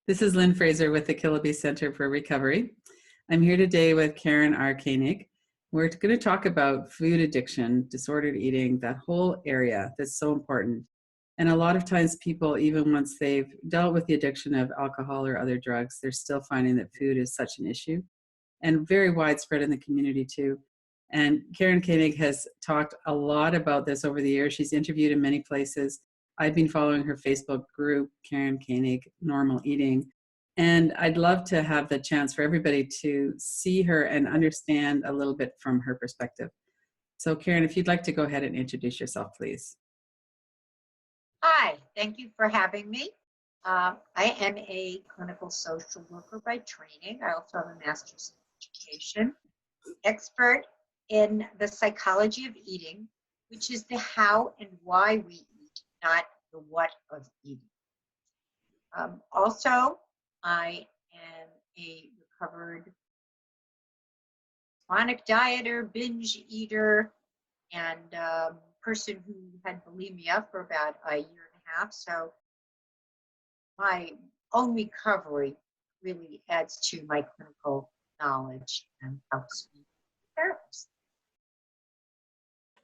This is Lynn Fraser with the Killaby Center for Recovery. I'm here today with Karen R. Koenig. We're going to talk about food addiction, disordered eating, that whole area that's so important. And a lot of times people, even once they've dealt with the addiction of alcohol or other drugs, they're still finding that food is such an issue and very widespread in the community too. And Karen Koenig has talked a lot about this over the years. She's interviewed in many places. I've been following her Facebook group, Karen Koenig Normal Eating. And I'd love to have the chance for everybody to see her and understand a little bit from her perspective. So Karen, if you'd like to go ahead and introduce yourself, please. Hi, thank you for having me. I am a clinical social worker by training. I also have a master's in education, expert in the psychology of eating, which is the how and why we eat, not the what of eating. Also, I am a recovered chronic dieter, binge eater, and person who had bulimia for about a year and a half. So my own recovery really adds to my clinical knowledge and helps me therapists.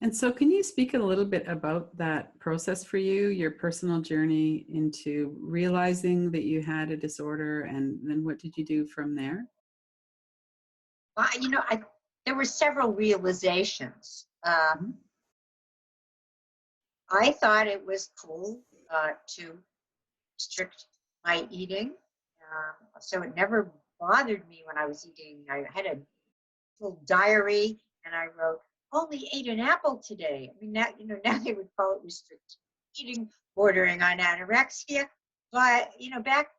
And so can you speak a little bit about that process for you, your personal journey into realizing that you had a disorder, and then what did you do from there? Well, there were several realizations. I thought it was cool to restrict my eating. So it never bothered me when I was eating. I had a little diary and I wrote, only ate an apple today. I mean, now they would call it restricted eating, bordering on anorexia. But, back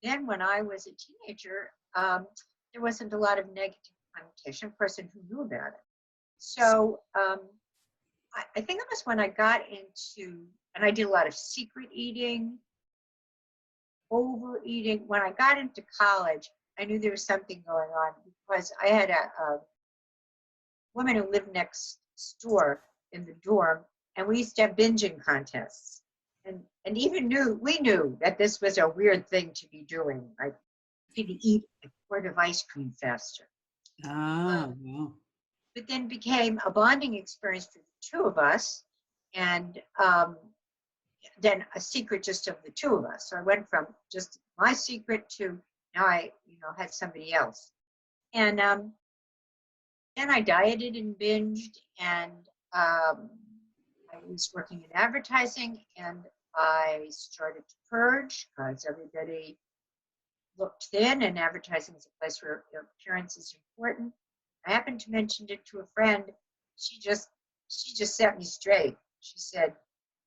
then when I was a teenager, there wasn't a lot of negative connotation, a person who knew about it. So I think it was when I got into, and I did a lot of secret eating, overeating. When I got into college, I knew there was something going on because I had a woman who lived next door in the dorm, and we used to have binging contests. And even we knew that this was a weird thing to be doing. Like, you could eat a quart of ice cream faster. Wow. But then became a bonding experience for the two of us, and then a secret just of the two of us. So I went from just my secret to now I, had somebody else. And then I dieted and binged, and I was working in advertising, and I started to purge because everybody looked thin, and advertising is a place where appearance is important. I happened to mention it to a friend. She just set me straight. She said,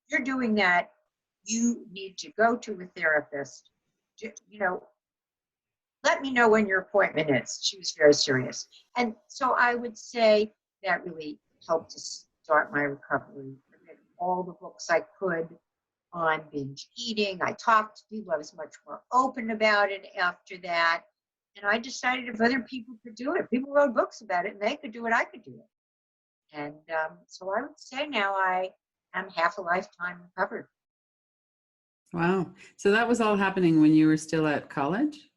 "You're doing that. You need to go to a therapist. Let me know when your appointment is." She was very serious. And so I would say that really helped to start my recovery. I read all the books I could on binge eating. I talked to people. I was much more open about it after that. And I decided if other people could do it, people wrote books about it, and they could do it, I could do it. And so I would say now I am half a lifetime recovered. Wow. So that was all happening when you were still at college?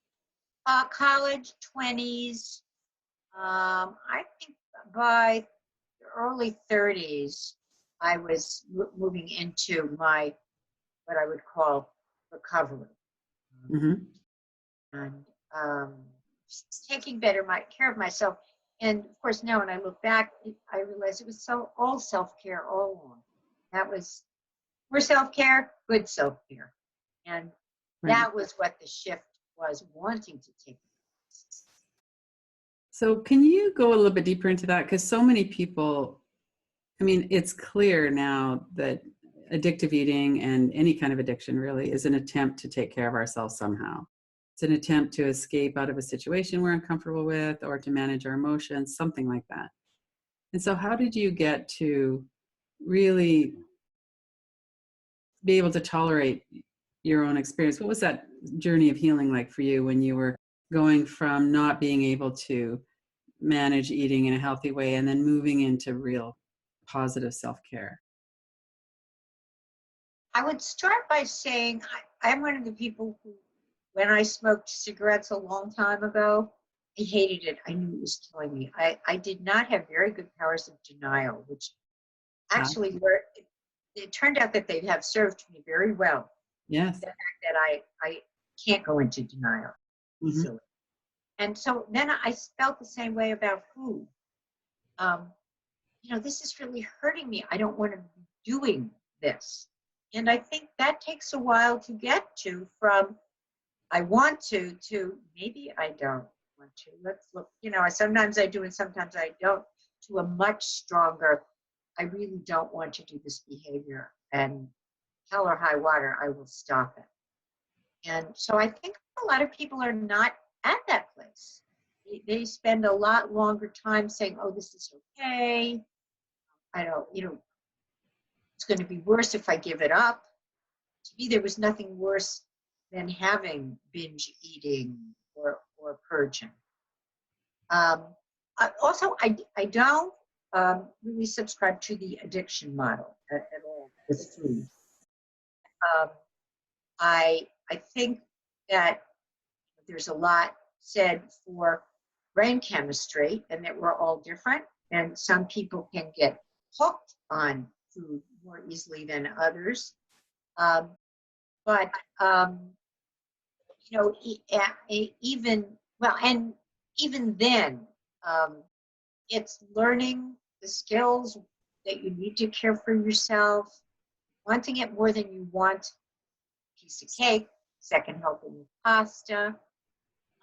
College, 20s. I think by the early 30s, I was moving into my, what I would call recovery. Mm-hmm. And taking better care of myself. And of course, now when I look back, I realize it was all self-care all along. That was more self-care, good self-care. And that was what the shift was, wanting to take. So can you go a little bit deeper into that? Because so many people, it's clear now that addictive eating and any kind of addiction really is an attempt to take care of ourselves somehow. It's an attempt to escape out of a situation we're uncomfortable with, or to manage our emotions, something like that. And so how did you get to really be able to tolerate your own experience? What was that journey of healing like for you when you were going from not being able to manage eating in a healthy way and then moving into real positive self-care? I would start by saying I'm one of the people who when I smoked cigarettes a long time ago, I hated it. I knew it was killing me. I did not have very good powers of denial, which Ah, actually were, it turned out that they have served me very well. yes. The fact that I can't go into denial Hmm. easily. And so then I felt the same way about food. Um, this is really hurting me. I don't want to be doing this. And I think that takes a while to get to, from I want to maybe I don't want to. Let's look, sometimes I do and sometimes I don't, to a much stronger, I really don't want to do this behavior, and hell or high water, I will stop it. And so I think a lot of people are not at that place. They spend a lot longer time saying, oh, this is okay. I don't, it's going to be worse if I give it up. To me, there was nothing worse than having binge eating or purging. I don't really subscribe to the addiction model at all with food. Um, I think that there's a lot said for brain chemistry and that we're all different, and some people can get hooked on food more easily than others. Um, but even well, and even then, um, it's learning the skills that you need to care for yourself, wanting it more than you want a piece of cake, second helping of pasta,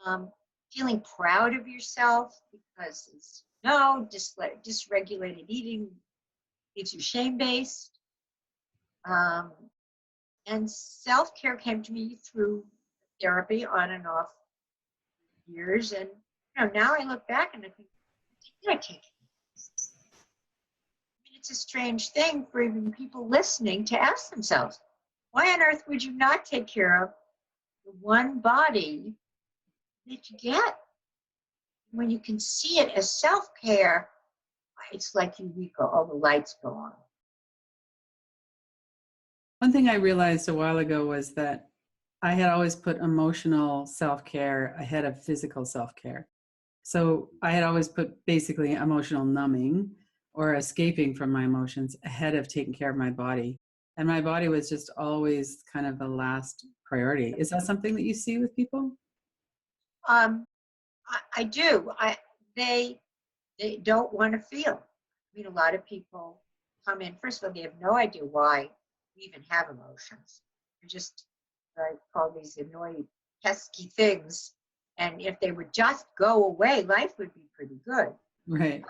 um, feeling proud of yourself because dysregulated eating leaves you shame-based. Um, and self-care came to me through therapy on and off years. And now I look back and I think, did I take it? I mean, it's a strange thing for even people listening to ask themselves, why on earth would you not take care of the one body that you get? When you can see it as self-care, it's like Eureka, all the lights go on. One thing I realized a while ago was that I had always put emotional self-care ahead of physical self-care. So I had always put basically emotional numbing or escaping from my emotions ahead of taking care of my body. And my body was just always kind of the last priority. Is that something that you see with people? Um, I do. They they don't want to feel. I mean, a lot of people come in. First of all, they have no idea why we even have emotions. They're just, I call these annoying, pesky things. And if they would just go away, life would be pretty good. Right.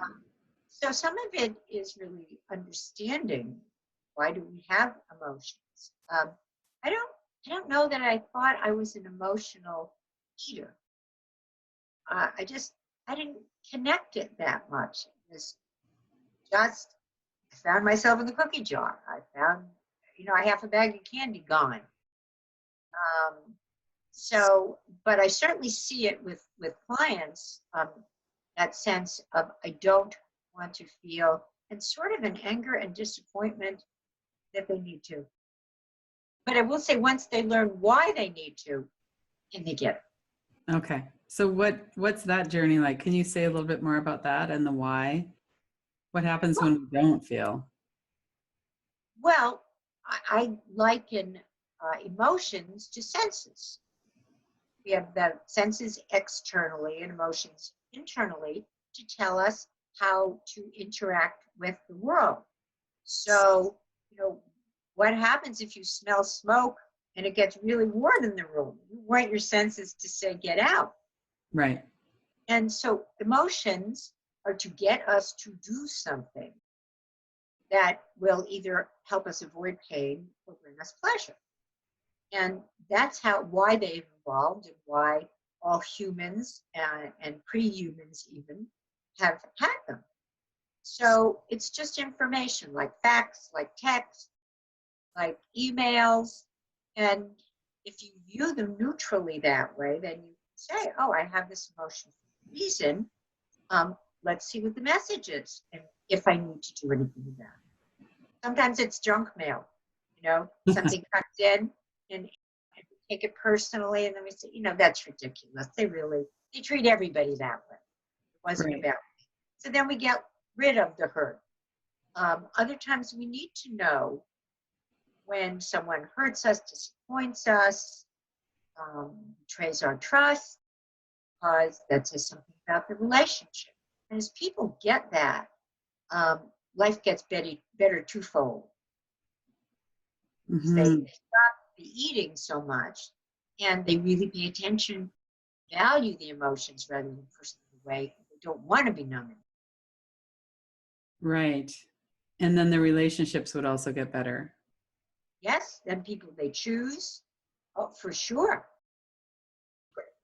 So some of it is really understanding, why do we have emotions. I don't I don't know that I thought I was an emotional eater. I didn't connect it that much. It was just, I found myself in the cookie jar. I found, I half a bag of candy gone. Um, but I certainly see it with clients, that sense of I don't want to feel, and sort of an anger and disappointment that they need to. But I will say, once they learn why they need to, and they get it. Okay. So what's that journey like? Can you say a little bit more about that and the why? What happens Well, when we don't feel? I liken emotions to senses. We have the senses externally and emotions internally to tell us how to interact with the world. So, what happens if you smell smoke and it gets really warm in the room? You want your senses to say, get out. Right. And so emotions are to get us to do something that will either help us avoid pain or bring us pleasure. And that's why they've evolved, and why all humans and pre-humans even have had them. So it's just information, like facts, like text, like emails. And if you view them neutrally that way, then you say, oh, I have this emotion for a reason. Let's see what the message is, and if I need to do anything about it. Sometimes it's junk mail, something comes in and take it personally, and then we say, that's ridiculous. They treat everybody that way. It wasn't Right. about me. So then we get rid of the hurt. Other times we need to know when someone hurts us, disappoints us, betrays our trust, because that says something about the relationship. And as people get that, life gets better twofold. They stop the eating so much, and they really pay attention, value the emotions rather than push them away. They don't want to be numbing. Right. And then the relationships would also get better. Yes, then people they choose, oh, for sure.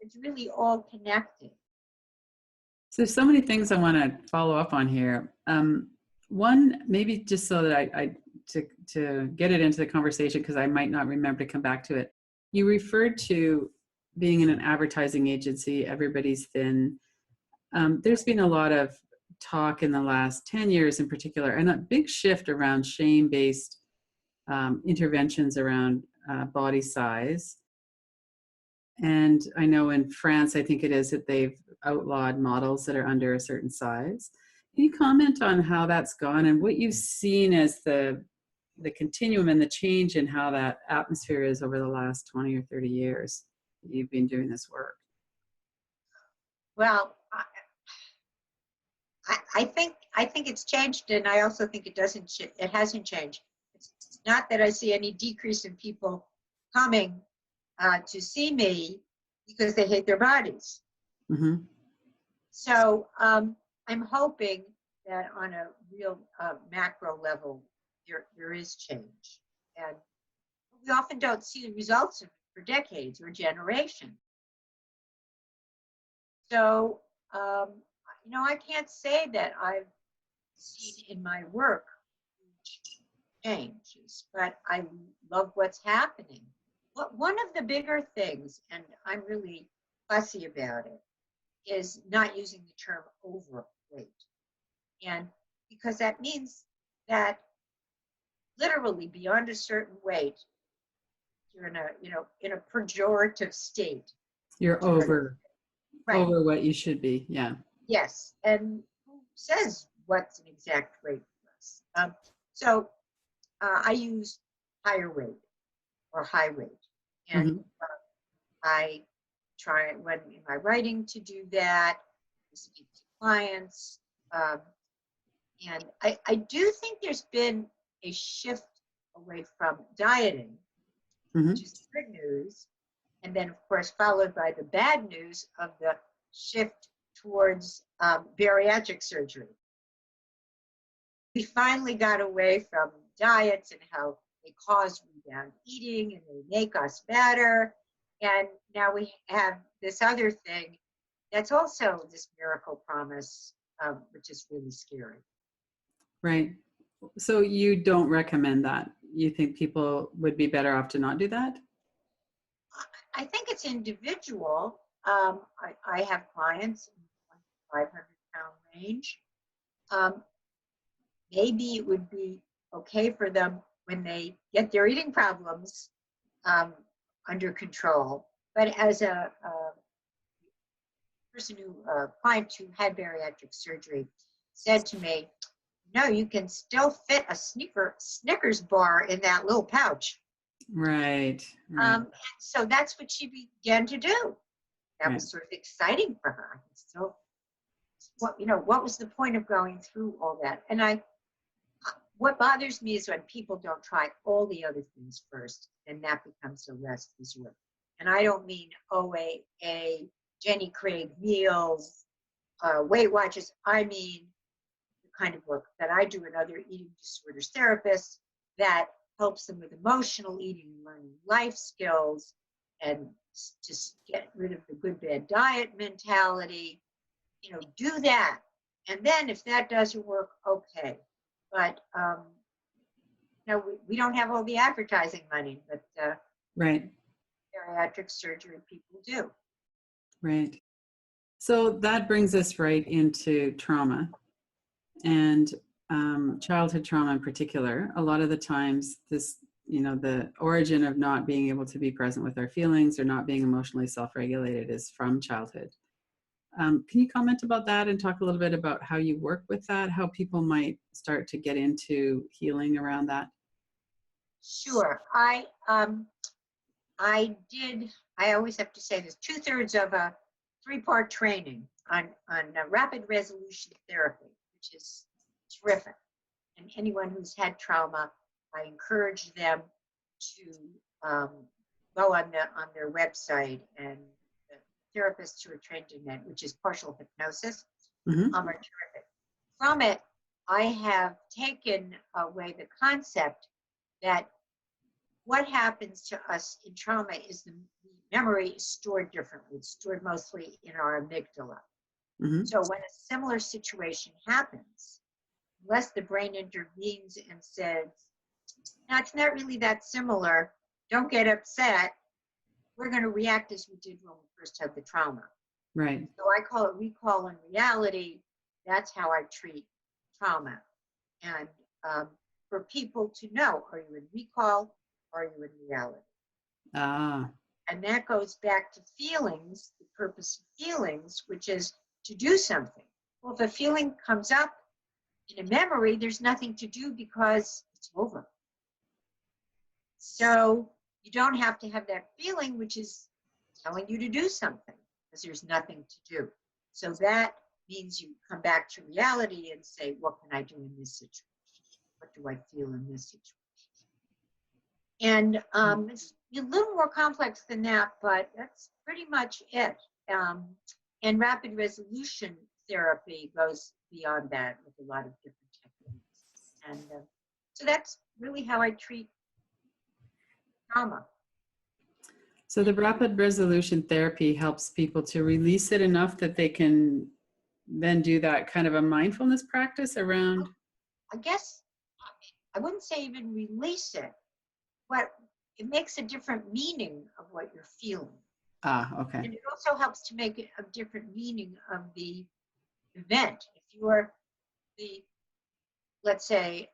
It's really all connected. So there's so many things I want to follow up on here. One, maybe just so that I to get it into the conversation, because I might not remember to come back to it. You referred to being in an advertising agency, everybody's thin. There's been a lot of talk in the last 10 years in particular, and a big shift around shame-based interventions around body size. And I know in France, I think it is that they've outlawed models that are under a certain size. Can you comment on how that's gone and what you've seen as the continuum and the change in how that atmosphere is over the last 20 or 30 years that you've been doing this work? Well, I think it's changed, and I also think it hasn't changed. It's not that I see any decrease in people coming to see me because they hate their bodies. Mm-hmm. So I'm hoping that on a real macro level, there is change, and we often don't see the results of it for decades or generations. So I can't say that I've seen in my work huge changes, but I love what's happening. But one of the bigger things, and I'm really fussy about it, is not using the term overweight. And because that means that literally beyond a certain weight, you're in a pejorative state. You're over Right. over what you should be. Yeah. Yes. And who says what's an exact weight for us? So I use higher weight or high weight. And I try when in my writing to do that, to speak to clients. And I do think there's been a shift away from dieting, which is good news. And then, of course, followed by the bad news of the shift towards bariatric surgery. We finally got away from diets and how they cause rebound eating and they make us better. And now we have this other thing that's also this miracle promise, which is really scary. Right. So you don't recommend that? You think people would be better off to not do that? I think it's individual. I have clients in the 500-pound range. Maybe it would be okay for them when they get their eating problems under control. But as a client who had bariatric surgery said to me, no, you can still fit a Snickers bar in that little pouch. Right. So that's what she began to do. That was sort of exciting for her. So, what was the point of going through all that? And what bothers me is when people don't try all the other things first, and that becomes a last resort. And I don't mean OAA, Jenny Craig meals, Weight Watchers. I mean the kind of work that I do and other eating disorders therapists that helps them with emotional eating and learning life skills and just get rid of the good, bad diet mentality. Do that. And then if that doesn't work, okay. But, we don't have all the advertising money, but right. Bariatric surgery people do. Right. So that brings us right into trauma and childhood trauma in particular. A lot of the times this the origin of not being able to be present with our feelings or not being emotionally self-regulated is from childhood. Can you comment about that and talk a little bit about how you work with that, how people might start to get into healing around that? Sure. I always have to say this, 2/3 of a 3-part training on rapid resolution therapy, which is terrific. And anyone who's had trauma, I encourage them to go on their website, and the therapists who are trained in that, which is partial hypnosis, Mm-hmm. are terrific. From it, I have taken away the concept that what happens to us in trauma is the memory is stored differently. It's stored mostly in our amygdala. Mm-hmm. So when a similar situation happens, unless the brain intervenes and says, no, it's not really that similar, don't get upset, we're going to react as we did when we first had the trauma. Right. So I call it recall in reality. That's how I treat trauma. And for people to know, are you in recall? Or are you in reality? Ah. And that goes back to feelings, the purpose of feelings, which is to do something. Well, if a feeling comes up in a memory, there's nothing to do because it's over. So you don't have to have that feeling, which is telling you to do something, because there's nothing to do. So that means you come back to reality and say, what can I do in this situation? What do I feel in this situation? And it's a little more complex than that, but that's pretty much it. And rapid resolution therapy goes beyond that with a lot of different techniques. And so that's really how I treat trauma. So the rapid resolution therapy helps people to release it enough that they can then do that kind of a mindfulness practice around. I guess I wouldn't say even release it, but it makes a different meaning of what you're feeling. Ah, okay. And it also helps to make it a different meaning of the event. If you're the, let's say,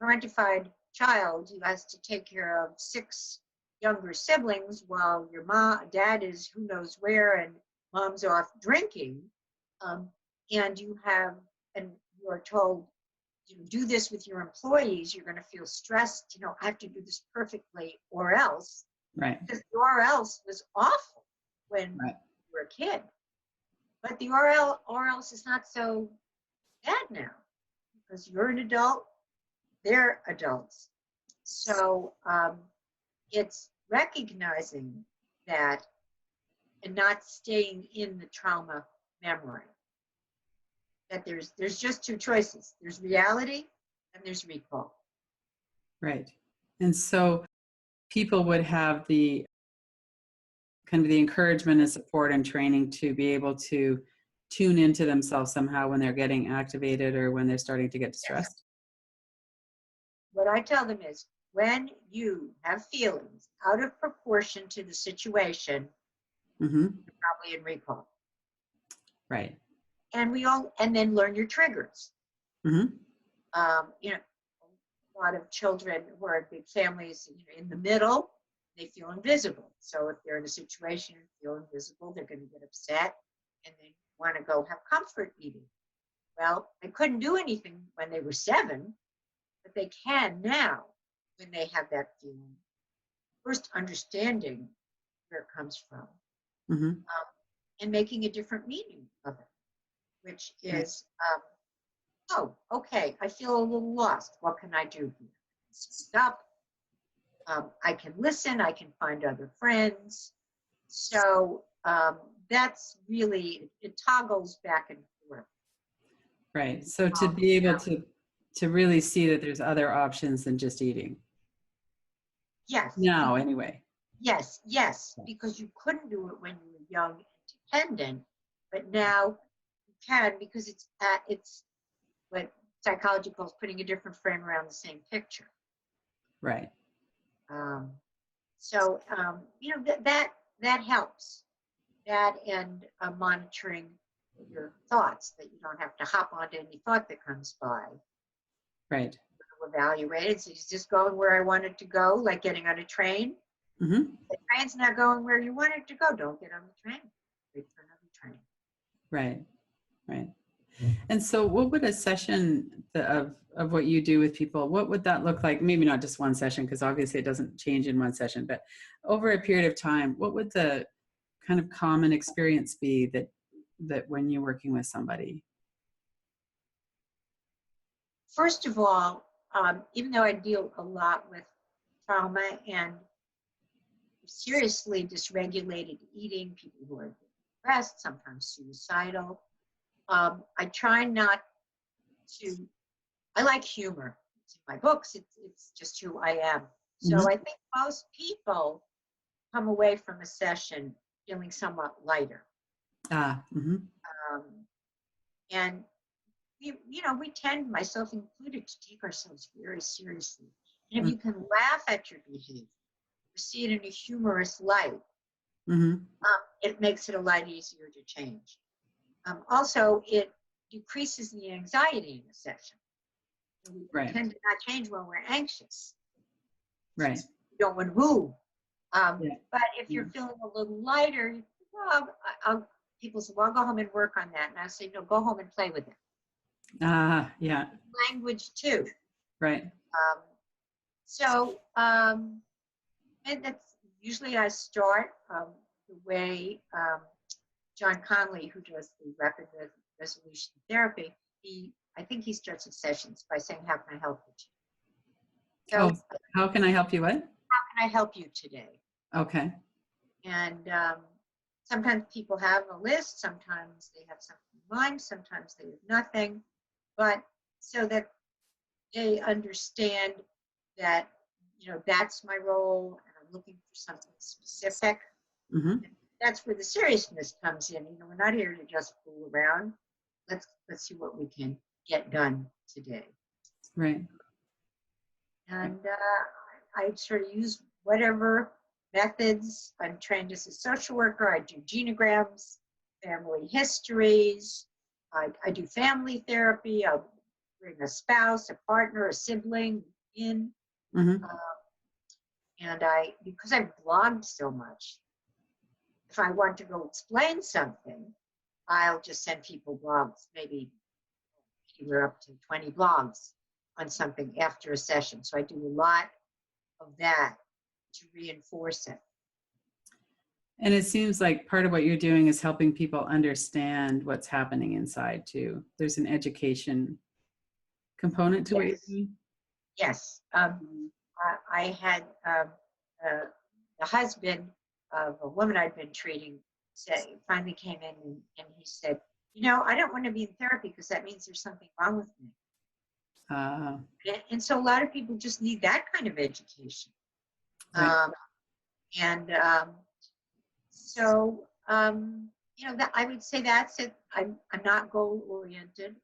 parentified child who has to take care of 6 younger siblings while your dad is who knows where and mom's off drinking, and you are told, do this with your employees, you're going to feel stressed, I have to do this perfectly or else. Right. Because the or else was awful when you were a kid. But the or else is not so bad now, because you're an adult, they're adults. So it's recognizing that and not staying in the trauma memory. That there's just 2 choices. There's reality and there's recall. Right. And so people would have the kind of the encouragement and support and training to be able to tune into themselves somehow when they're getting activated or when they're starting to get distressed. What I tell them is, when you have feelings out of proportion to the situation, Mm-hmm. you're probably in recall. Right. And then learn your triggers. Mm-hmm. A lot of children who are in big families, in the middle, they feel invisible. So if they're in a situation and feel invisible, they're going to get upset and they want to go have comfort eating. Well, they couldn't do anything when they were 7, but they can now when they have that feeling. First, understanding where it comes from, Mm-hmm. and making a different meaning of it, which is, oh, okay, I feel a little lost. What can I do here? Speak up. I can listen. I can find other friends. So that's really, it toggles back and forth. Right. So to be able to really see that there's other options than just eating. Yes. Now, anyway. Yes, because you couldn't do it when you were young and dependent, but now you can, because it's what psychology calls putting a different frame around the same picture. Right. So that helps. That and monitoring your thoughts, that you don't have to hop onto any thought that comes by. Right. evaluate it. So is this going where I want it to go, like getting on a train? Mm-hmm. The train's not going where you want it to go. Don't get on the train. Wait for another train. Right, right. And so what would a session of what you do with people, what would that look like? Maybe not just one session, because obviously it doesn't change in one session, but over a period of time, what would the kind of common experience be that when you're working with somebody? First of all, even though I deal a lot with trauma and seriously dysregulated eating, people who are depressed, sometimes suicidal, I try not to, I like humor. It's in my books, it's just who I am. So Mm-hmm. I think most people come away from a session feeling somewhat lighter. Mm-hmm. Um, and we tend, myself included, to take ourselves very seriously. And if you can laugh at your behavior, or see it in a humorous light, Mm-hmm. it makes it a lot easier to change. Also, it decreases the anxiety in a session. We Right. tend to not change when we're anxious. Right. We don't want to move. Yeah. But if you're feeling a little lighter, people say, well, I'll go home and work on that. And I say, no, go home and play with it. Yeah. Language too. Right. And that's usually I start the way John Conley, who does the rapid resolution therapy, I think he starts his sessions by saying, how can I help you today? So, how can I help you? What? How can I help you today? Okay. And sometimes people have a list, sometimes they have something in mind, sometimes they have nothing, but so that they understand that, that's my role and I'm looking for something specific. Mm-hmm. That's where the seriousness comes in. We're not here to just fool around. Let's see what we can get done today. Right. And I sort of use whatever methods. I'm trained as a social worker. I do genograms, family histories. I do family therapy. I'll bring a spouse, a partner, a sibling in. Mm-hmm. And because I've blogged so much, if I want to go explain something, I'll just send people blogs, maybe we're up to 20 blogs on something after a session. So I do a lot of that to reinforce it. And it seems like part of what you're doing is helping people understand what's happening inside too. There's an education component to what you're doing. Yes. I had the husband of a woman I'd been treating finally came in and he said, I don't want to be in therapy because that means there's something wrong with me. And so a lot of people just need that kind of education. Right. That I would say that's it. I'm not goal oriented.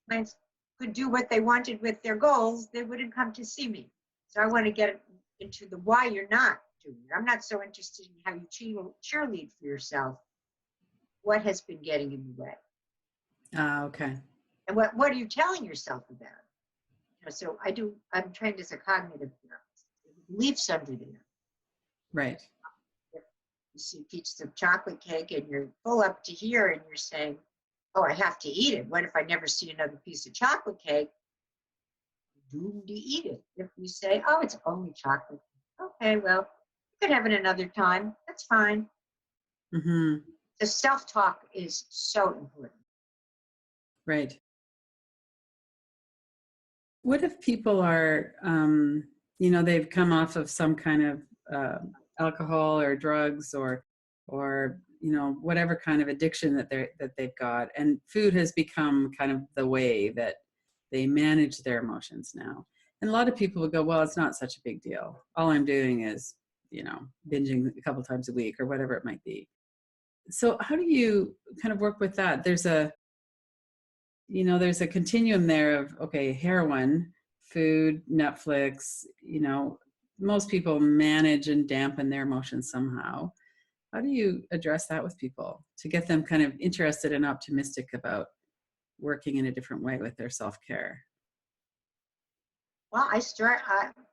Clients could do what they wanted with their goals, they wouldn't come to see me. So I want to get into the why you're not doing it. I'm not so interested in how you cheerlead for yourself. What has been getting in the way? Okay. And what are you telling yourself about? So I'm trained as a cognitive therapist. The beliefs under there. Right. If you see a piece of chocolate cake and you're full up to here and you're saying, oh, I have to eat it. What if I never see another piece of chocolate cake? You're doomed to eat it. If you say, oh, it's only chocolate. Okay, well, you could have it another time. That's fine. Mm-hmm. The self-talk is so important. Right. What if people are, they've come off of some kind of alcohol or drugs or whatever kind of addiction that they've got, and food has become kind of the way that they manage their emotions now. And a lot of people would go, well, it's not such a big deal. All I'm doing is, binging a couple times a week or whatever it might be. So how do you kind of work with that? There's a continuum there of, okay, heroin, food, Netflix, most people manage and dampen their emotions somehow. How do you address that with people to get them kind of interested and optimistic about, working in a different way with their self-care? Well, I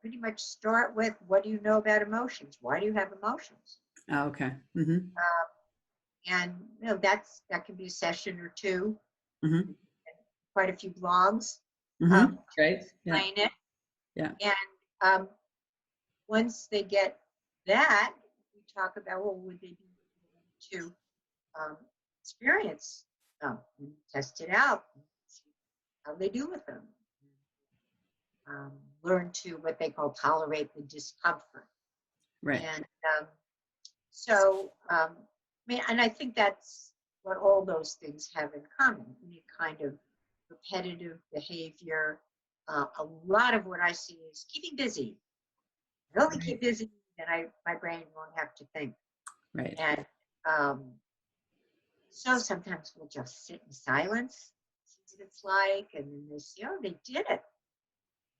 pretty much start with, what do you know about emotions? Why do you have emotions? Oh, okay. Mm-hmm. And that can be a session or two, Mm-hmm. quite a few blogs Mm-hmm. to Right. Yeah. explain it. Yeah. And once they get that, we talk about, well, would they be willing to experience them and test it out, and see how they do with them. Learn to, what they call, tolerate the discomfort. Right. And I mean, and I think that's what all those things have in common. Any kind of repetitive behavior. A lot of what I see is keeping busy. I only keep Right. busy, then my brain won't have to think. Right. And um, so sometimes we'll just sit in silence, see what it's like, and then they see, oh, they did it.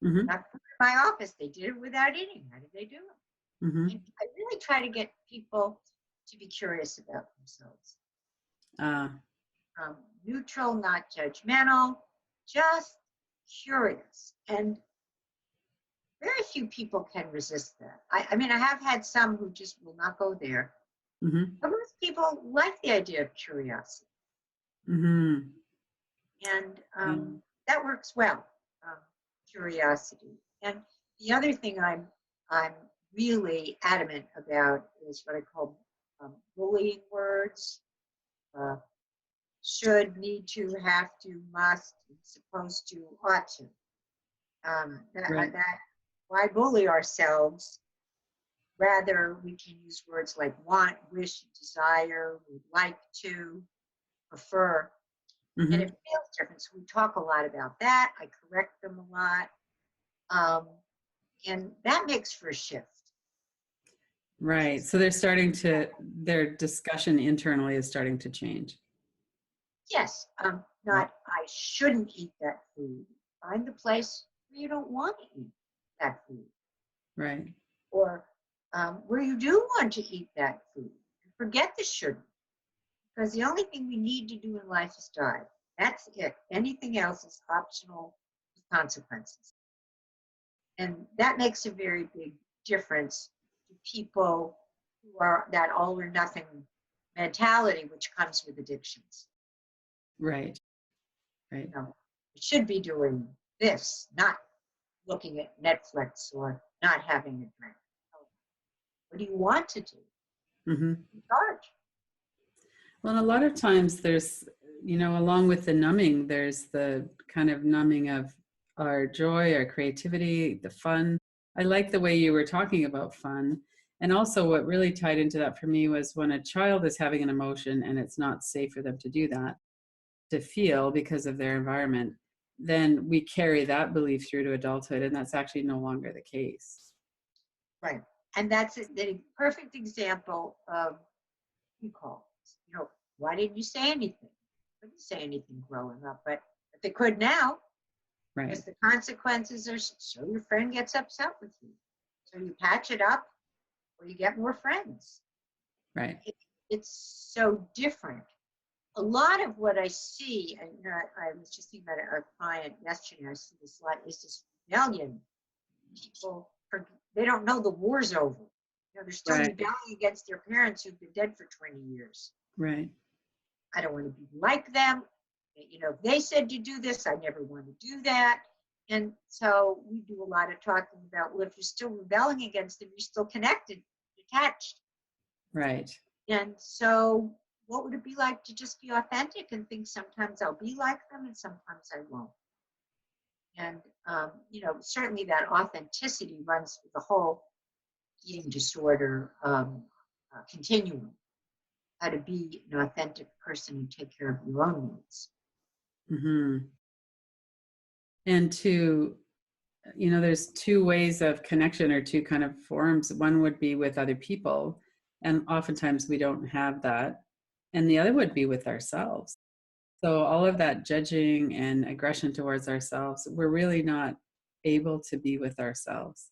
Mm-hmm. Not in my office, they did it without eating. How did they do it? Mm-hmm. And I really try to get people to be curious about themselves. Uh, Neutral, not judgmental, just curious. And very few people can resist that. I mean, I have had some who just will not go there. mm-hmm. But most people like the idea of curiosity. Mm-hmm. And Yeah. that works well, um, curiosity. And the other thing I'm really adamant about is what I call bullying words. Uh, should, need to, have to, must, supposed to, ought to. Right. Why bully ourselves? Rather, we can use words like want, wish, desire, would like to, prefer. And it Mm-hmm. feels different. So we talk a lot about that. I correct them a lot. And that makes for a shift. Right. So their discussion internally is starting to change. Yes, Right. not I shouldn't eat that food. Find the place where you don't want to eat that food, Right. or where you do want to eat that food. Forget the shouldn't, because the only thing we need to do in life is die. That's it. Anything else is optional with consequences. And that makes a very big difference to people who are that all or nothing mentality, which comes with addictions. Right. Right. You know, you should be doing this, not looking at Netflix or not having a drink. What do you want to do? Mm-hmm. Charge. Well, and a lot of times there's, along with the numbing, there's the kind of numbing of our joy, our creativity, the fun. I like the way you were talking about fun. And also, what really tied into that for me was when a child is having an emotion and it's not safe for them to do that, to feel because of their environment, then we carry that belief through to adulthood. And that's actually no longer the case. Right. And that's the perfect example of recall. Why didn't you say anything? I didn't say anything growing up, but they could now, Right. because the consequences are, so your friend gets upset with you. So you patch it up or you get more friends. Right. It's so different. A lot of what I see, and I was just thinking about a client yesterday, I see this lot, is this rebellion. People, they don't know the war's over. They're still Right. rebelling against their parents who've been dead for 20 years. Right. I don't want to be like them. If they said to do this, I never want to do that. And so we do a lot of talking about, well, if you're still rebelling against them, you're still connected, attached. Right. And so what would it be like to just be authentic and think sometimes I'll be like them and sometimes I won't? And, certainly that authenticity runs through the whole eating disorder continuum, how to be an authentic person and take care of your own needs. Mm-hmm. And there's two ways of connection or two kind of forms. One would be with other people, and oftentimes we don't have that. And the other would be with ourselves. So all of that judging and aggression towards ourselves, we're really not able to be with ourselves.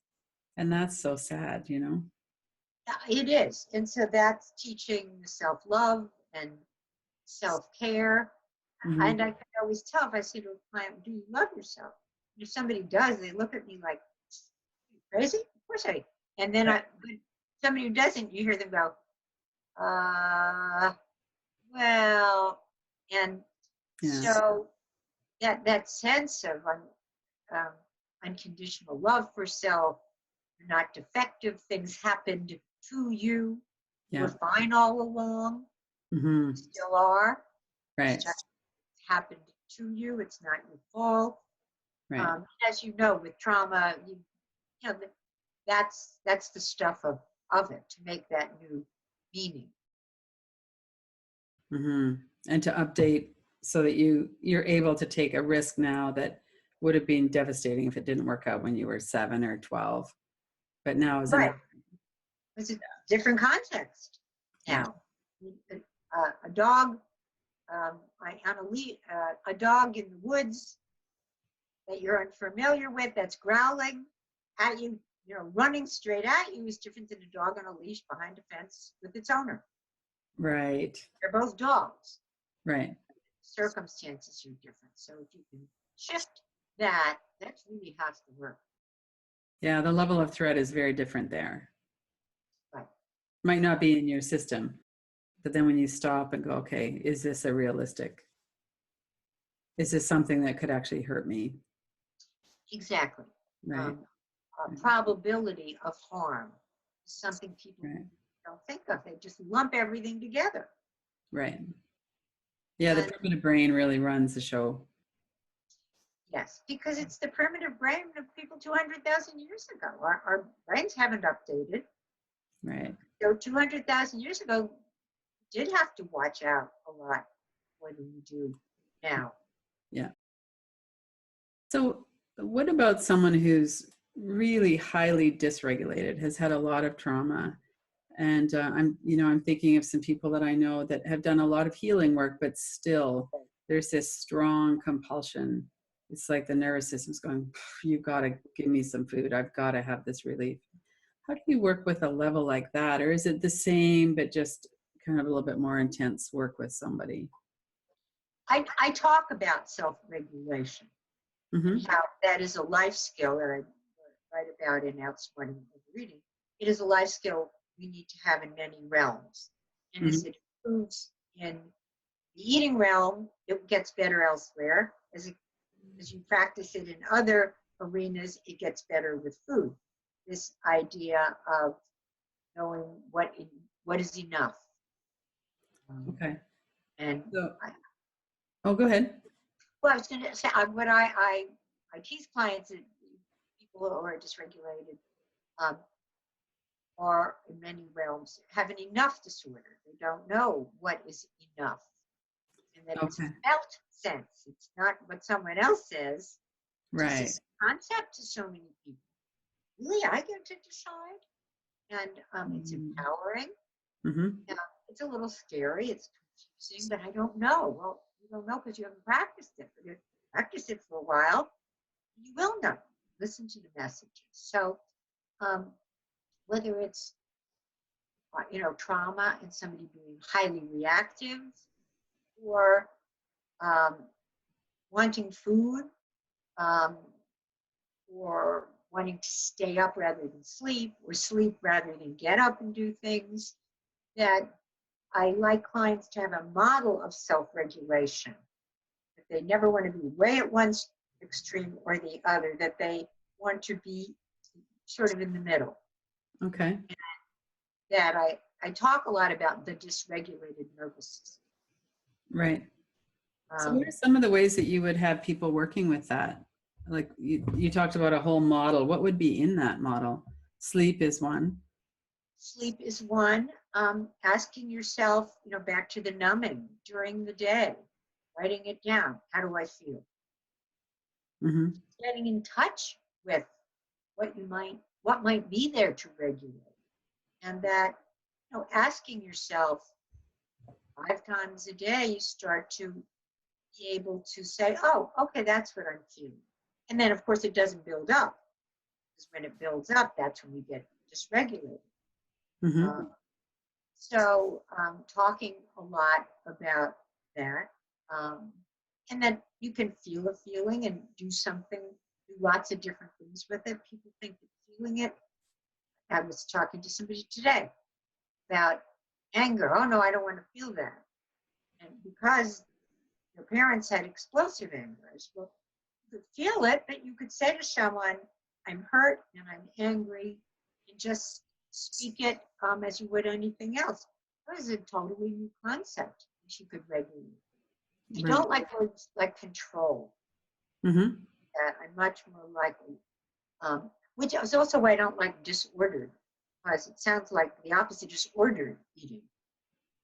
And that's so sad. It is. And so that's teaching self-love and self-care. Mm-hmm. And I can always tell if I say to a client, do you love yourself? And if somebody does, they look at me like, crazy? Of course I. And then but somebody who doesn't, you hear them go, well, and Yeah. so that sense of um, unconditional love for self, you're not defective, things happened to you, you were Yeah. fine all along, Mm-hmm. you still are, it's Right. just happened to you, it's not your fault. Right. As you know, with trauma, you know that's the stuff of it to make that new meaning. Mm-hmm. And to update so that you're able to take a risk now that would have been devastating if it didn't work out when you were 7 or 12, but now is an Right. It's a different context yeah. now. A dog, a dog in the woods that you're unfamiliar with that's growling at you, running straight at you is different than a dog on a leash behind a fence with its owner. Right. They're both dogs. Right. Circumstances are different. So if you can shift that, that's really half the work. Yeah, the level of threat is very different there. Right. Might not be in your system, but then when you stop and go, okay, is this is this something that could actually hurt me? Exactly. Right. Probability of harm is something people Right. don't think of. They just lump everything together. Right. Yeah, the And primitive brain really runs the show. yes, because it's the primitive brain of people 200,000 years ago. Our brains haven't updated. Right. So 200,000 years ago, you did have to watch out a lot more than you do now. Yeah. So what about someone who's really highly dysregulated, has had a lot of trauma? And I'm thinking of some people that I know that have done a lot of healing work, but still there's this strong compulsion. It's like the nervous system's going, you got to give me some food. I've got to have this relief. How do you work with a level like that? Or is it the same, but just kind of a little bit more intense work with somebody? I talk about self-regulation Mm-hmm. and how that is a life skill that I write about in Outsmarting Reading. It is a life skill we need to have in many realms. And as Mm-hmm. it improves in the eating realm, it gets better elsewhere. As you practice it in other arenas, it gets better with food. This idea of knowing what is enough. Okay. And So, go ahead. well, I was going to say what I tease clients, people who are dysregulated, um, are in many realms have an enough disorder. They don't know what is enough, and that it's a Okay. felt sense. It's not what someone else says. Right. It's a concept to so many people. Really, I get to decide, and it's empowering. Mm-hmm. It's a little scary. It's confusing, but I don't know. Well, you don't know because you haven't practiced it. But if you practice it for a while, you will know. Listen to the messages. So, whether it's trauma and somebody being highly reactive, or um, wanting food, um, or wanting to stay up rather than sleep, or sleep rather than get up and do things, that I like clients to have a model of self-regulation. That they never want to be way at one extreme or the other, that they want to be sort of in the middle. Okay. And that I talk a lot about the dysregulated nervous system. Right. So what are some of the ways that you would have people working with that? Like you talked about a whole model. What would be in that model? Sleep is one. Sleep is one. Asking yourself, back to the numbing during the day, writing it down. How do I feel? Mm-hmm. Getting in touch with what might be there to regulate, and that, asking yourself 5 times a day, you start to be able to say, oh, okay, that's what I'm feeling. And then, of course, it doesn't build up, because when it builds up, that's when we get dysregulated. Mm-hmm. So talking a lot about that. And then you can feel a feeling and do something, do lots of different things with it. People think that feeling it. I was talking to somebody today about anger. Oh no, I don't want to feel that. And because your parents had explosive anger, I said, well, you could feel it, but you could say to someone, I'm hurt and I'm angry, and just speak it as you would anything else. That was a totally new concept that you could regulate. I Right. don't like words like control. Mm-hmm. I'm much more likely, which is also why I don't like disordered, because it sounds like the opposite, disordered eating.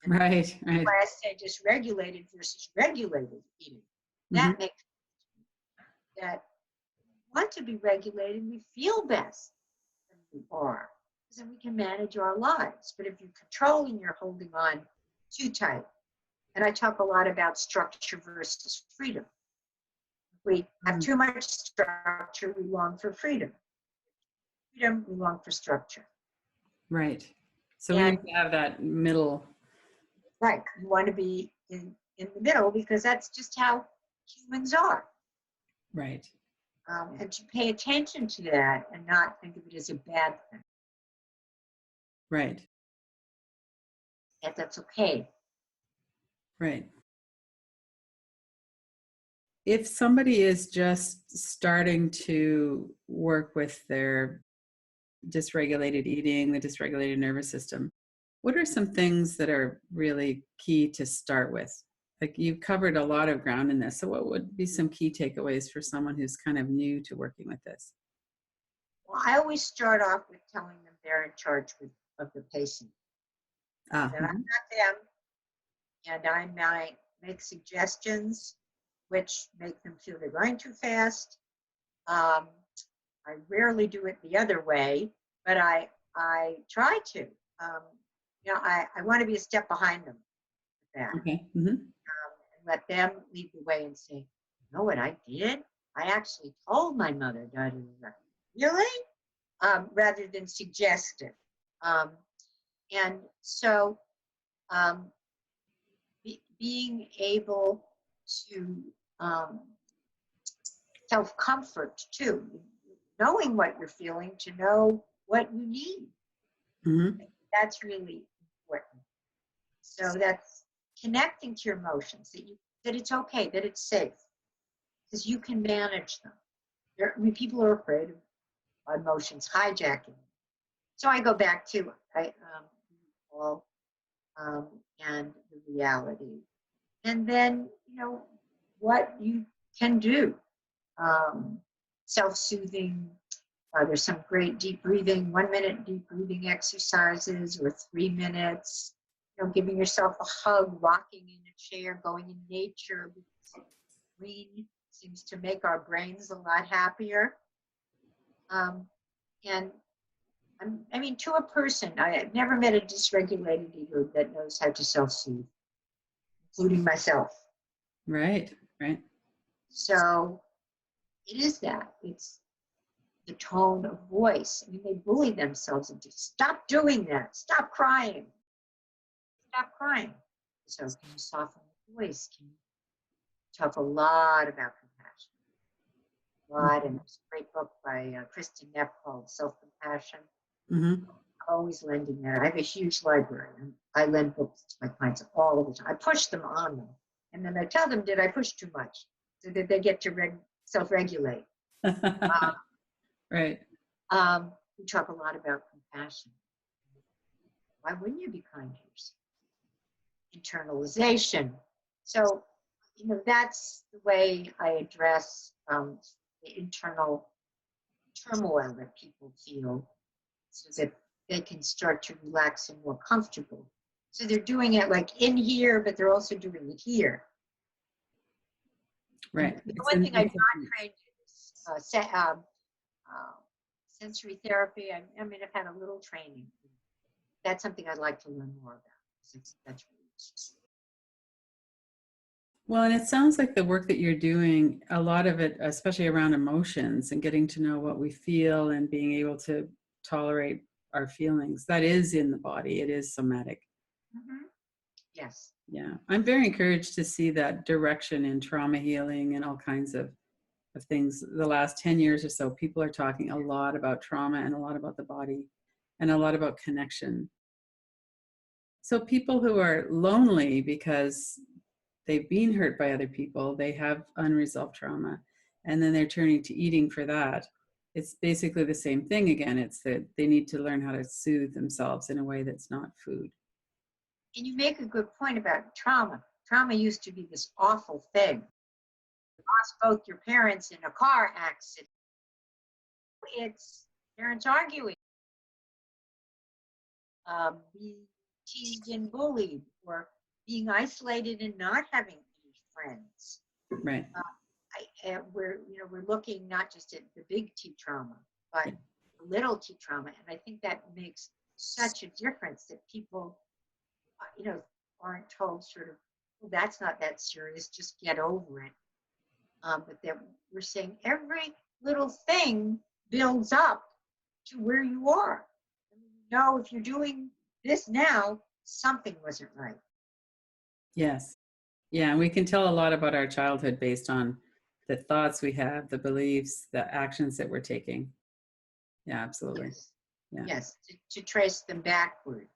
And Right. Right. why I say dysregulated versus regulated eating. Mm-hmm. That makes that we want to be regulated, we feel best when we are, because then we can manage our lives. But if you're controlling, you're holding on too tight. And I talk a lot about structure versus freedom. If we have too much structure, we long for freedom. Freedom, we long for structure. Right. So we need to have that middle. Right. You want to be in the middle, because that's just how humans are. Right. And to pay attention to that and not think of it as a bad thing. Right. That's okay. Right. If somebody is just starting to work with their dysregulated eating, the dysregulated nervous system, what are some things that are really key to start with? Like, you've covered a lot of ground in this. So what would be some key takeaways for someone who's kind of new to working with this? Well, I always start off with telling them they're in charge of the patient. That I'm not them, and I might make suggestions which make them feel they're going too fast. I rarely do it the other way, but I try to. I want to be a step behind them with that. Okay. Mm-hmm. And let them lead the way and say, you know what I did? I actually told my mother, really? Rather than suggest it. And so being able to self-comfort too, knowing what you're feeling, to know what you need. Mm-hmm. That's really important. So that's connecting to your emotions, that it's okay, that it's safe, because you can manage them. People are afraid of emotions hijacking. So I go back to all and the reality, and then what you can do. Self-soothing. There's some great deep breathing, 1 minute deep breathing exercises, or 3 minutes. Giving yourself a hug, rocking in a chair, going in nature. Green seems to make our brains a lot happier. And to a person, I've never met a dysregulated eater that knows how to self-soothe, including myself. Right. Right. So it is that. It's the tone of voice. They bully themselves into, stop doing that. Stop crying. Stop crying. So can you soften the voice? Can you talk a lot about compassion? A lot. And there's a great book by Kristen Neff called Self-Compassion. Mm-hmm. Always lending that. I have a huge library, and I lend books to my clients all the time. I push them on them. And then I tell them, did I push too much? So that they get to self-regulate. Right. We talk a lot about compassion. Why wouldn't you be kind to yourself? Internalization. So, that's the way I address the internal turmoil that people feel, so that they can start to relax and more comfortable. So they're doing it like in here, but they're also doing it here. Right. The one thing I'm not trained in is sensory therapy. I've had a little training. That's something I'd like to learn more about. That's really interesting. Well, and it sounds like the work that you're doing, a lot of it, especially around emotions and getting to know what we feel and being able to tolerate our feelings, that is in the body. It is somatic. Mm-hmm. Yes. Yeah, I'm very encouraged to see that direction in trauma healing and all kinds of things. The last 10 years or so, people are talking a lot about trauma and a lot about the body and a lot about connection. So people who are lonely because they've been hurt by other people, they have unresolved trauma, and then they're turning to eating for that. It's basically the same thing again. It's that they need to learn how to soothe themselves in a way that's not food. And you make a good point about trauma. Trauma used to be this awful thing. You lost both your parents in a car accident. It's parents arguing, being teased and bullied, or being isolated and not having any friends. Right. We're looking not just at the big T trauma, but the little T trauma, and I think that makes such a difference that people, aren't told sort of, well, that's not that serious, just get over it. But that we're saying every little thing builds up to where you are. If you're doing this now, something wasn't right. Yes. Yeah, and we can tell a lot about our childhood based on the thoughts we have, the beliefs, the actions that we're taking. Yeah, absolutely. Yes. Yeah. Yes, to trace them backward.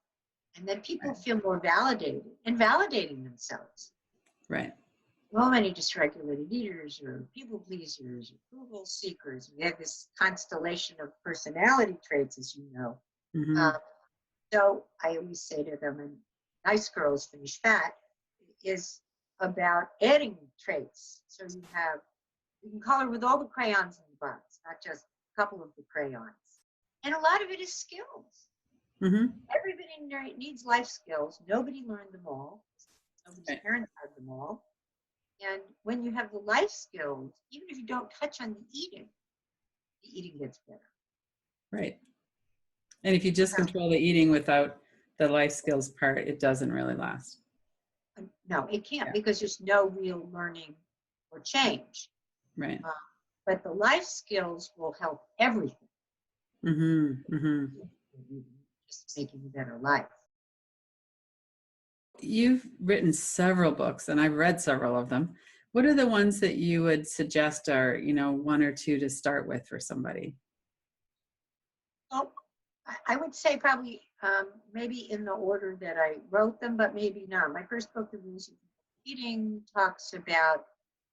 And then people Right. feel more validated and validating themselves. Right. Well, many dysregulated eaters or people pleasers, approval seekers. We have this constellation of personality traits, as you know. Mm-hmm. So I always say to them, and nice girls finish fat, is about adding traits. So you can color with all the crayons in the box, not just a couple of the crayons. And a lot of it is skills. Mm-hmm. Everybody needs life skills. Nobody learned them all. Nobody's Right. parents had them all. And when you have the life skills, even if you don't touch on the eating gets better. Right. And if you just control the eating without the life skills part, it doesn't really last. No, it can't, Yeah. because there's no real learning or change. Right. But the life skills will help everything. Mm-hmm. Mm-hmm. Just making a better life. You've written several books, and I've read several of them. What are the ones that you would suggest are, one or two to start with for somebody? Well, I would say probably maybe in the order that I wrote them, but maybe not. My first book, The Rules of Eating, talks about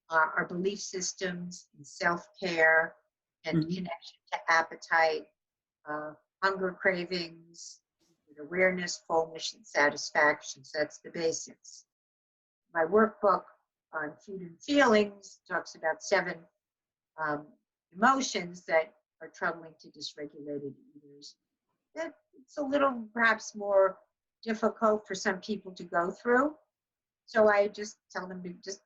our belief systems and self-care and Mm-hmm. connection to appetite, hunger cravings, awareness, fullness, and satisfaction. So that's the basics. My workbook on food and feelings talks about 7 emotions that are troubling to dysregulated eaters. It's a little perhaps more difficult for some people to go through. So I just tell them to just,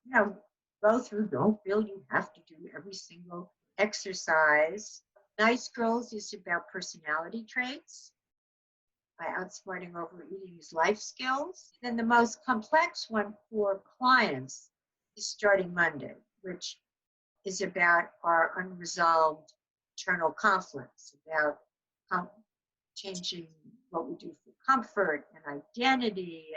go through. Don't feel you have to do every single exercise. Nice Girls is about personality traits. By outsmarting overeating is life skills. Then the most complex one for clients is Starting Monday, which is about our unresolved internal conflicts, about changing what we do for comfort and identity.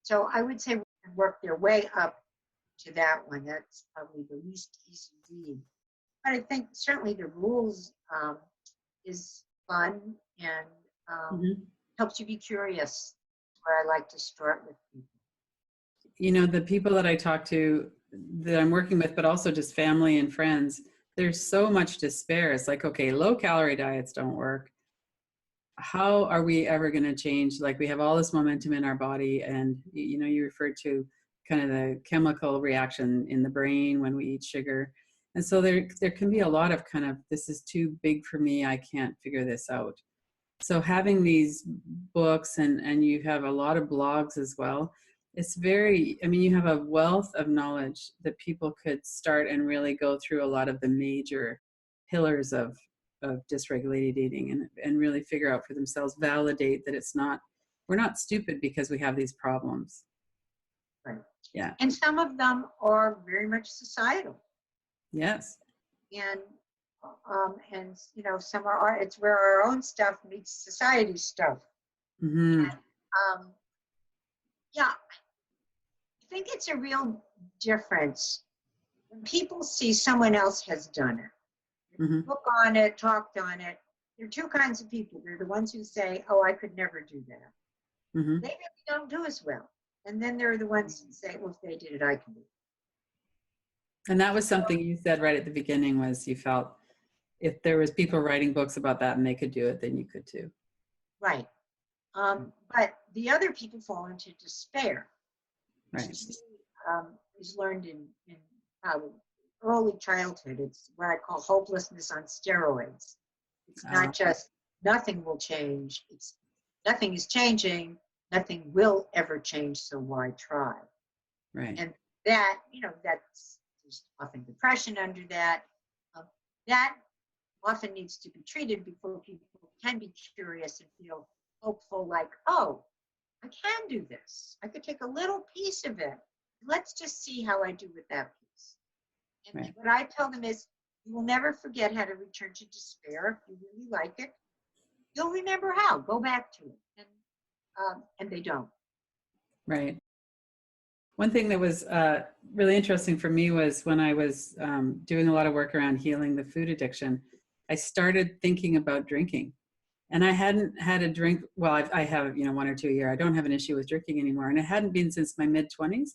So I would say work their way up to that one. That's probably the least easy read. But I think certainly The Rules is fun and Mm-hmm. helps you be curious. Where I like to start with people. The people that I talk to that I'm working with, but also just family and friends, there's so much despair. It's like, okay, low calorie diets don't work. How are we ever going to change? Like, we have all this momentum in our body, and you referred to kind of the chemical reaction in the brain when we eat sugar. And so there can be a lot of kind of, this is too big for me, I can't figure this out. So having these books, and you have a lot of blogs as well, it's you have a wealth of knowledge that people could start and really go through a lot of the major pillars of dysregulated eating, and really figure out for themselves, validate that we're not stupid because we have these problems. Right. Yeah. And some of them are very much societal. Yes. And some are it's where our own stuff meets society stuff. Mm-hmm. And, Yeah, I think it's a real difference when people see someone else has done it, Hmm. book on it, talked on it. There are two kinds of people. There are the ones who say, "Oh, I could never do that." Hmm. They really don't do as well. And then there are the ones who say, "Well, if they did it, I can do it." And that was something you said right at the beginning, was you felt if there was people writing books about that and they could do it, then you could too. Right. But the other people fall into despair, which Right. to me is learned in early childhood. It's what I call hopelessness on steroids. It's Uh, not just nothing will change. It's nothing is changing. Nothing will ever change. So why try? right. And that, that's there's often depression under that. Um, that often needs to be treated before people can be curious and feel hopeful, like, oh, I can do this. I could take a little piece of it. Let's just see how I do with that piece. And Right. what I tell them is, you will never forget how to return to despair. If you really like it, you'll remember how. Go back to it. And they don't. Right. One thing that was really interesting for me was when I was doing a lot of work around healing the food addiction, I started thinking about drinking. And I hadn't had a drink. Well, I have, 1 or 2 a year. I don't have an issue with drinking anymore. And it hadn't been since my mid 20s.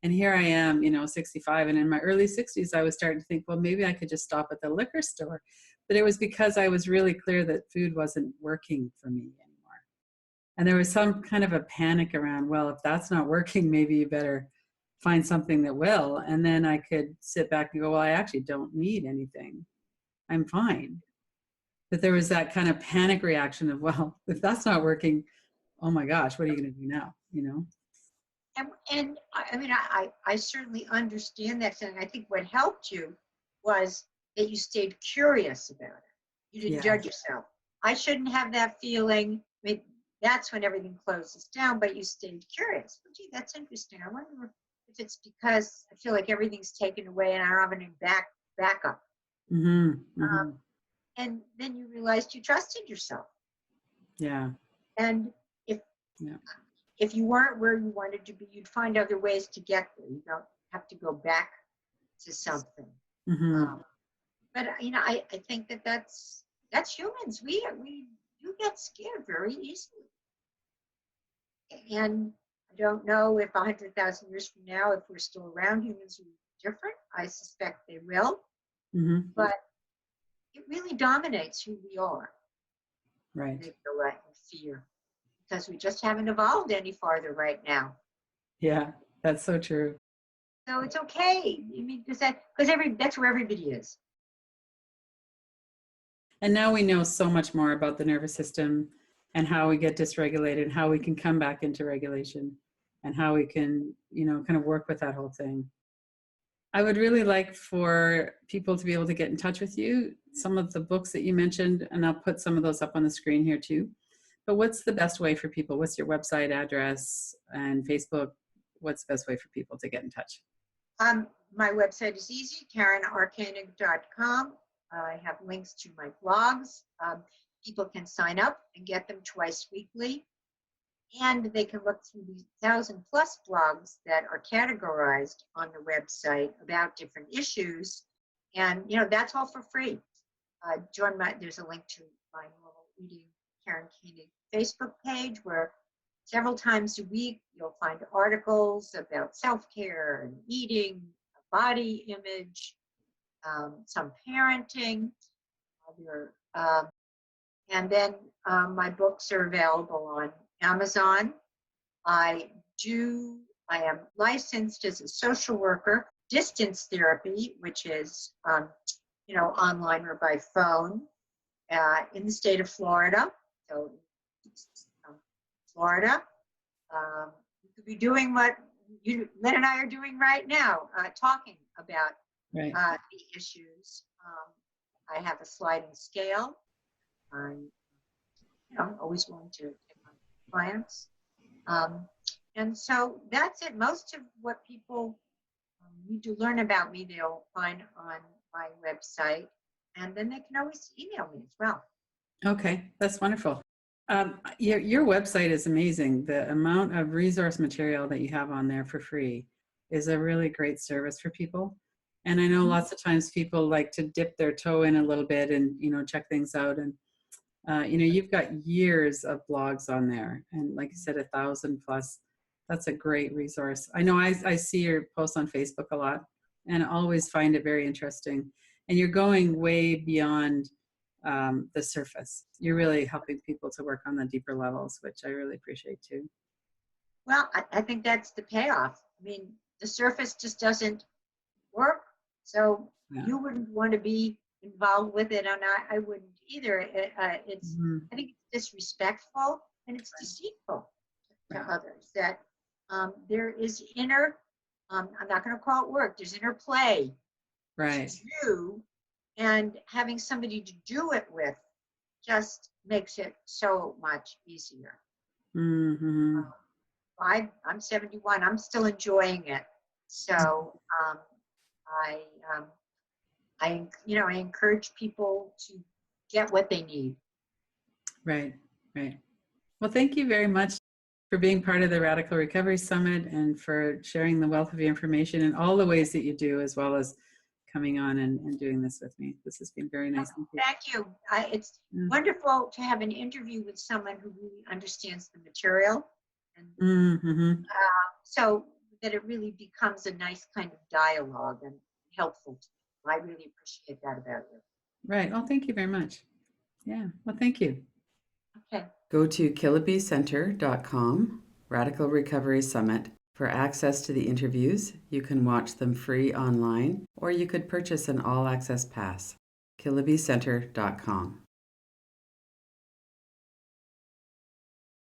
And here I am, 65. And in my early 60s, I was starting to think, well, maybe I could just stop at the liquor store. But it was because I was really clear that food wasn't working for me anymore. And there was some kind of a panic around, well, if that's not working, maybe you better find something that will. And then I could sit back and go, well, I actually don't need anything. I'm fine. But there was that kind of panic reaction of, well, if that's not working, oh my gosh, what are you going to do now? And I certainly understand that. And I think what helped you was that you stayed curious about it. You didn't Yeah. judge yourself. I shouldn't have that feeling. I mean, that's when everything closes down, but you stayed curious. Well, gee, that's interesting. I wonder if it's because I feel like everything's taken away and I don't have any backup. Mm-hmm. Mm-hmm. Um, and then you realized you trusted yourself. Yeah. And if Yeah. if you weren't where you wanted to be, you'd find other ways to get there. You don't have to go back to something. Mm-hmm. But I think that's humans. We do get scared very easily. And I don't know if 100,000 years from now, if we're still around, humans will be different. I suspect they will. Mm-hmm. But it really dominates who we are. Right. Amygdala and fear, because we just haven't evolved any farther right now. Yeah. That's so true. So it's okay. I mean, because that's where everybody is. And now we know so much more about the nervous system and how we get dysregulated and how we can come back into regulation and how we can, kind of work with that whole thing. I would really like for people to be able to get in touch with you. Some of the books that you mentioned, and I'll put some of those up on the screen here too. But what's the best way for people? What's your website address and Facebook? What's the best way for people to get in touch? My website is easy, KarenRKoenig.com. I have links to my blogs. People can sign up and get them twice weekly. And they can look through the 1,000+ blogs that are categorized on the website about different issues. And, that's all for free. There's a link to my Normal Eating Karen Koenig Facebook page where several times a week you'll find articles about self-care and eating, body image, some parenting. And then my books are available on Amazon. I am licensed as a social worker, distance therapy, which is, online or by phone, in the state of Florida. So, Florida, you could be doing what Lynn and I are doing right now, talking about Right. the issues. I have a sliding scale. I'm always willing to take on clients. And so that's it. Most of what people need to learn about me, they'll find on my website. And then they can always email me as well. Okay, that's wonderful. Your website is amazing. The amount of resource material that you have on there for free is a really great service for people. And I know lots of times people like to dip their toe in a little bit and check things out. And you've got years of blogs on there, and like you said, 1,000 plus. That's a great resource. I know I see your posts on Facebook a lot, and always find it very interesting. And you're going way beyond the surface. You're really helping people to work on the deeper levels, which I really appreciate too. Well, I think that's the payoff. I mean, the surface just doesn't work. So Yeah. you wouldn't want to be involved with it, and I wouldn't either. It's I think it's disrespectful and it's deceitful to others. That there is inner. I'm not going to call it work. There's inner play Right. to do, and having somebody to do it with just makes it so much easier. Mm-hmm. I'm 71. I'm still enjoying it. So I I encourage people to get what they need. Right. Right. Well, thank you very much for being part of the Radical Recovery Summit and for sharing the wealth of your information in all the ways that you do, as well as coming on and doing this with me. This has been very nice. Thank you. It's wonderful to have an interview with someone who really understands the material, and so that it really becomes a nice kind of dialogue and helpful to me. I really appreciate that about you. Right. Oh, thank you very much. Yeah. Well, thank you. Okay. Go to KillabeeCenter.com, Radical Recovery Summit, for access to the interviews. You can watch them free online, or you could purchase an all-access pass. KillabeeCenter.com.